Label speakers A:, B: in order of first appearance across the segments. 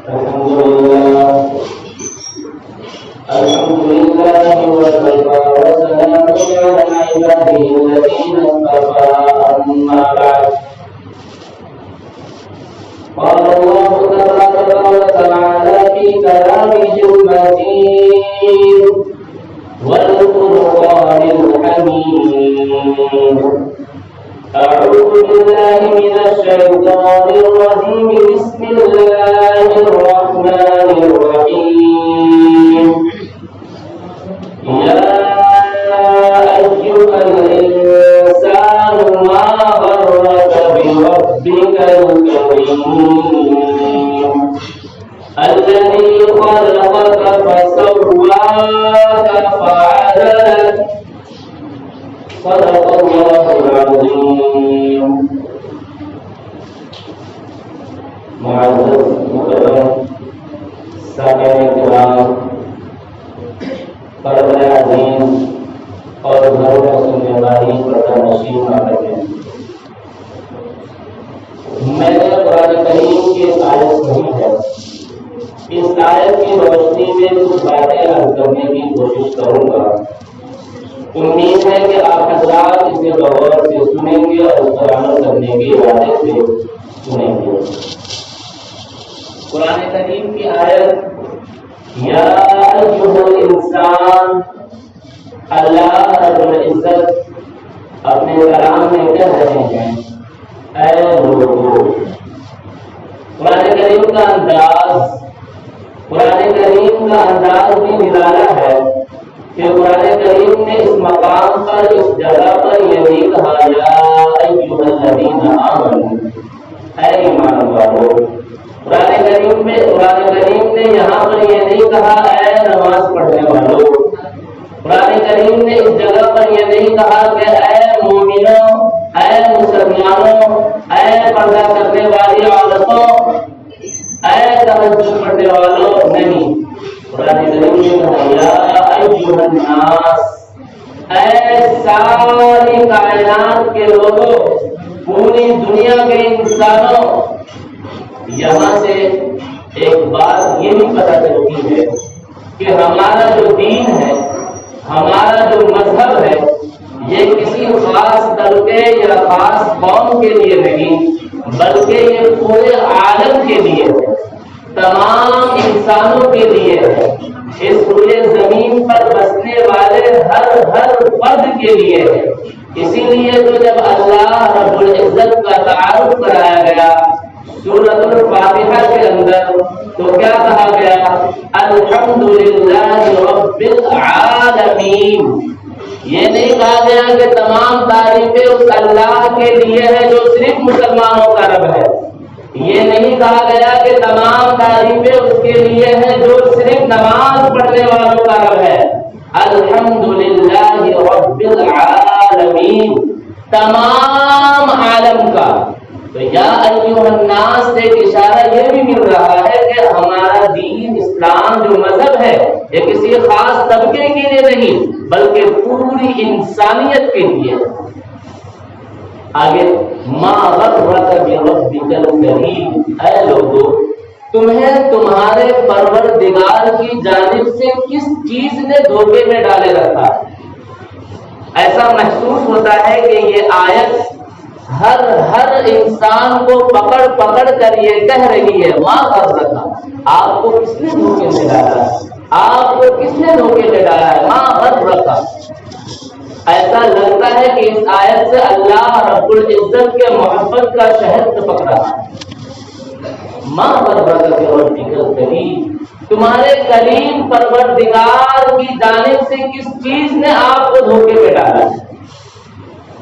A: الحمد لله وكفى وسلام على عباده الذين اصطفى أما بعد قال الله تبارك وتعالى في كلامه المجيد والفرقان الحميد أعوذ بالله من الشيطان الرجيم بسم الله الرحمن الرحيم يا أيها الإنسان ما غرك بربك الكريم الذي خلقك فسواك فعدلك صدق الله العظيم. معزز محترم سامعین کرام، پردہ عظیم اور گھروں میں سننے والی پردہ نشین عورتیں، میں نے قرآن کریم کی ایک آیت پڑھی ہے. اس آیت کی روشنی میں کچھ باتیں عرض کرنے کی کوشش کروں گا. امید ہے کہ آپ حضرات اسے غور سے سنیں گے اور اس پر عمل کرنے کے ارادے سے سنیں گے. قرآن کریم کی آیت یا ایھا الانسان، اللہ رب العزت اپنے کلام میں کہہ رہے ہیں اے لوگو. قرآن کریم کا انداز بھی نرالا ہے کہ قرآن کریم نے اس مقام پر، اس جگہ پر یہ نہیں کہا یا ایھا الذین آمنوا، اے ایمان والو. قرآن کریم نے یہاں پر یہ نہیں کہا اے نماز پڑھنے والوں. قرآن کریم نے اس جگہ پر یہ نہیں کہا کہ اے مومنوں، اے مسلمانوں، اے پردہ کرنے والی عورتوں، اے تہجد پڑھنے والوں. نہیں، قرآن کریم نے کہا یا ایھا الناس، اے ساری کائنات کے لوگوں، پوری دنیا کے انسانوں. یہاں سے ایک بات یہ بھی پتہ چلتی ہے کہ ہمارا جو دین ہے، ہمارا جو مذہب ہے، یہ کسی خاص طبقے یا خاص قوم کے لیے نہیں، بلکہ یہ پورے عالم کے لیے ہے، تمام انسانوں کے لیے ہے، اس پورے زمین پر بسنے والے ہر فرد کے لیے ہے. اسی لیے تو جب اللہ رب العزت کا تعارف کرایا گیا سورۃ الفاتحہ کے اندر، تو کیا کہا گیا؟ الحمدللہ رب العالمین. یہ نہیں کہا گیا کہ تمام تعریفیں اس اللہ کے لیے ہے جو صرف مسلمانوں کا رب ہے. یہ نہیں کہا گیا کہ تمام تعریفیں اس کے لیے ہیں جو صرف نماز پڑھنے والوں کا رب ہے. الحمدللہ رب العالمین، تمام عالم کا. تو یا ایھا الناس سے اشارہ یہ بھی مل رہا ہے کہ ہمارا دین اسلام جو مذہب ہے یہ کسی خاص طبقے کے لیے نہیں بلکہ پوری انسانیت کے لیے. آگے ما غرک بربک الکریم، اے لوگو تمہیں تمہارے پروردگار کی جانب سے کس چیز نے دھوکے میں ڈالے رکھا ہے؟ ایسا محسوس ہوتا ہے کہ یہ آیت ہر انسان کو پکڑ کر یہ کہہ رہی ہے ما غرک، آپ کو کس نے دھوکے میں ڈالا ہے؟ آپ کو کس نے دھوکے میں ڈالا ہے؟ ما غرک. ایسا لگتا ہے کہ اس آیت سے اللہ رب العزت کے محبت کا شہد پک رہا ہے. ما غرک بربک الکریم، تمہارے کریم پروردگار کی جانب سے کس چیز نے آپ کو دھوکے میں ڈالا ہے؟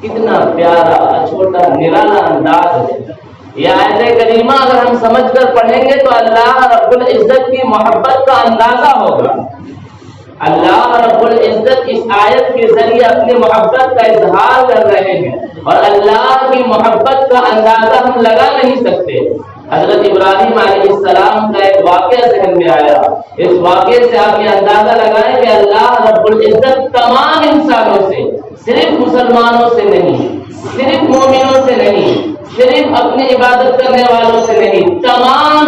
A: کتنا پیارا چھوٹا نرالا انداز ہے. یہ آیت کریمہ اگر ہم سمجھ کر پڑھیں گے تو اللہ رب العزت کی محبت کا اندازہ ہوگا. اللہ رب العزت اس آیت کے ذریعے اپنی محبت کا اظہار کر رہے ہیں اور اللہ کی محبت کا اندازہ ہم لگا نہیں سکتے. حضرت ابراہیم علیہ السلام کا ایک واقعہ ذہن میں آیا. اس واقعے سے آپ یہ اندازہ لگائیں کہ اللہ رب العزت تمام انسانوں سے، صرف مسلمانوں سے نہیں، صرف مومنوں سے نہیں، صرف اپنی عبادت کرنے والوں سے نہیں، تمام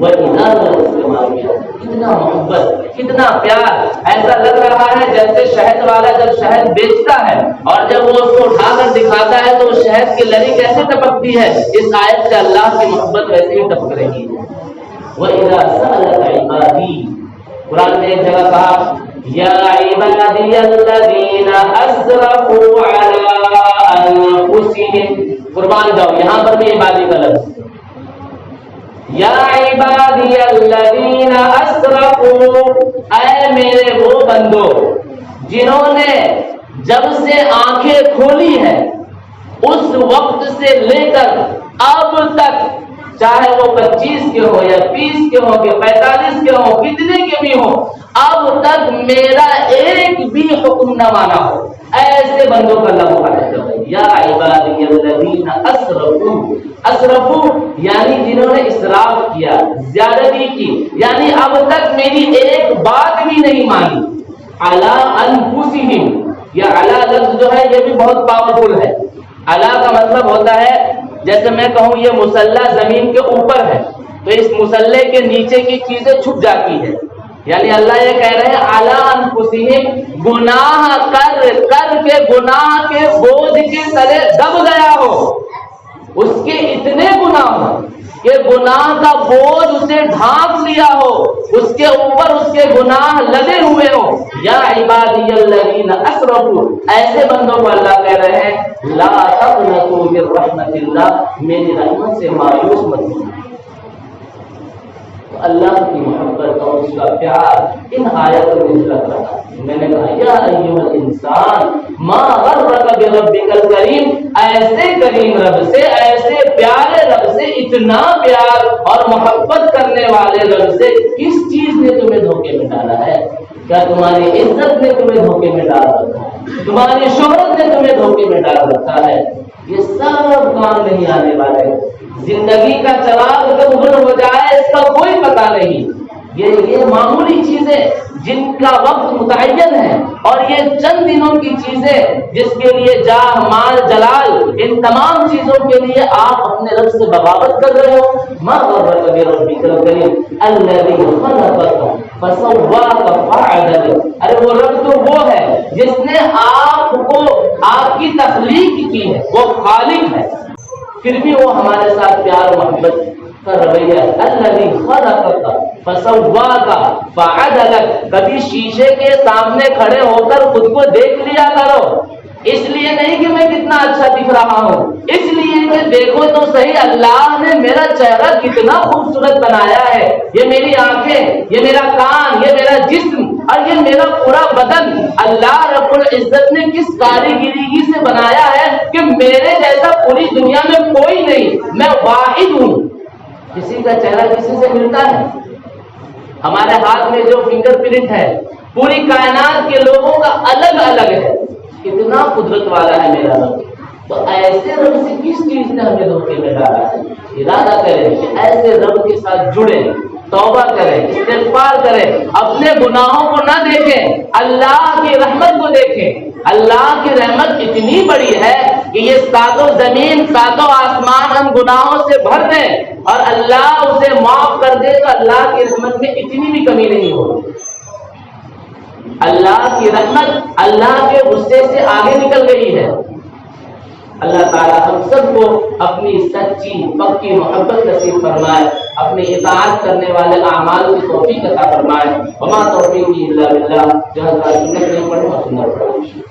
A: وَإِذَا استعمال کیا، کتنا محبت، کتنا پیار. ایسا لگ رہا ہے جیسے شہد والا جب شہد بیچتا ہے اور جب وہ اس کو اٹھا کر دکھاتا ہے تو شہد کی لری کیسے ٹپکتی ہے، اس آیت سے اللہ کی محبت ویسے ہی ٹپک رہی ہے. وَإِذَا سَأَلَكَ عِبَادِي، قرآن نے ایک جگہ کہا یا عبادی الذین اسرفوا علی انفسہم، قربان جاؤ، یہاں پر بھی عبادی کا لفظ یا عبادی الذین اسرفوا، اے میرے وہ بندو جنہوں نے جب سے آنکھیں کھولی ہیں اس وقت سے لے کر اب تک، چاہے وہ 25 کے ہو یا 30 کے ہو کہ 45 کے ہو، کتنے کے بھی ہو، اب تک میرا ایک بھی حکم نہ مانا ہو، ایسے بندوں کا لفظ ہے. یا عبادی الذین اسرفوا، اسرفوا یعنی جنہوں نے اسراف کیا، زیادتی کی، یعنی اب تک میری ایک بات بھی نہیں مانی. علی انفسہم، یہ علی لفظ جو ہے یہ بھی بہت پاورفل ہے. علی کا مطلب ہوتا ہے جیسے میں کہوں یہ مسلح زمین کے اوپر ہے تو اس مسلح کے نیچے کی چیزیں چھپ جاتی ہیں، یعنی اللہ یہ کہہ رہے ہیں اعلی انفسہم، گناہ کر کر کے گناہ کے بوجھ کے تلے دب گیا ہو، اس کے اتنے گناہ ہو کہ گناہ کا بوجھ اسے ڈھانپ لیا ہو، اس کے اوپر اس کے گناہ لگے ہوئے ہو. یا عبادی الذین اسرفوا، ایسے بندوں کو اللہ کہہ رہے ہیں لا تقنطوا من رحمت اللہ، میری رحمت سے مایوس مت ہونا. اللہ کی محبت اور اس کا پیار ان آیتوں میں جھلک رہا ہے. میں نے کہا یا ایھا الانسان ما غرک بربک الکریم، ایسے کریم رب سے، ایسے پیارے رب سے، اتنا پیار اور محبت کرنے والے رب سے کس چیز نے تمہیں دھوکے میں ڈالا ہے؟ کیا تمہاری عزت نے تمہیں دھوکے میں ڈال رکھا ہے؟ تمہاری شہرت نے تمہیں دھوکے میں ڈال رکھا ہے؟ یہ سب کام نہیں آنے والے. زندگی کا چراغ کب گل ہو جائے اس کا کوئی پتہ نہیں. یہ معمولی چیزیں جن کا وقت متعین ہے، اور یہ چند دنوں کی چیزیں جس کے لیے جاہ، مال، جلال، ان تمام چیزوں کے لیے آپ اپنے رب سے بغاوت کر رہے ہو. ما غرک بربک الکریم الذی خلقک فسواک فعدلک، ارے وہ رب تو وہ ہے جس نے آپ کو، آپ کی تخلیق کی ہے، وہ خالق ہے، پھر بھی وہ ہمارے ساتھ پیار و محبت کا رویہ. الذی خلقک فسواک فعدلک، کبھی شیشے کے سامنے کھڑے ہو کر خود کو دیکھ لیا کرو، اس لیے نہیں کہ میں کتنا اچھا دکھ رہا ہوں، اس لیے کہ دیکھو تو صحیح اللہ نے میرا چہرہ کتنا خوبصورت بنایا ہے، یہ میری آنکھیں، یہ میرا کان، یہ میرا جسم اور یہ میرا پورا بدن اللہ رب العزت نے کس کاریگری سے بنایا ہے کہ میرے جیسا پوری دنیا میں کوئی نہیں، میں واحد ہوں. کسی کا چہرہ کسی سے ملتا ہے؟ ہمارے ہاتھ میں جو فنگر پرنٹ ہے پوری کائنات کے لوگوں کا الگ الگ ہے. کتنا قدرت والا ہے میرا رب. تو ایسے رب سے کس چیز نے ہمیں دھوکے میں ڈالا ہے؟ ارادہ کریں کہ ایسے رب کے ساتھ جڑیں، توبہ کریں، استغفار کریں، اپنے گناہوں کو نہ دیکھیں، اللہ کی رحمت کو دیکھیں. اللہ کی رحمت اتنی بڑی ہے کہ یہ ساتوں زمین، ساتوں آسمان ہم گناہوں سے بھر دیں اور اللہ اسے معاف کر دے تو اللہ کی رحمت میں اتنی بھی کمی نہیں ہوگی. اللہ کی رحمت اللہ کے غصے سے آگے نکل گئی ہے. اللہ تعالیٰ ہم سب کو اپنی سچی پکی محبت نصیب فرمائے، اپنی اطاعت کرنے والے اعمال کی توفیق عطا فرمائے. وما توفیقی الا باللہ. جو حضرات سنت نہیں پڑھے وہ سنت پڑھیں.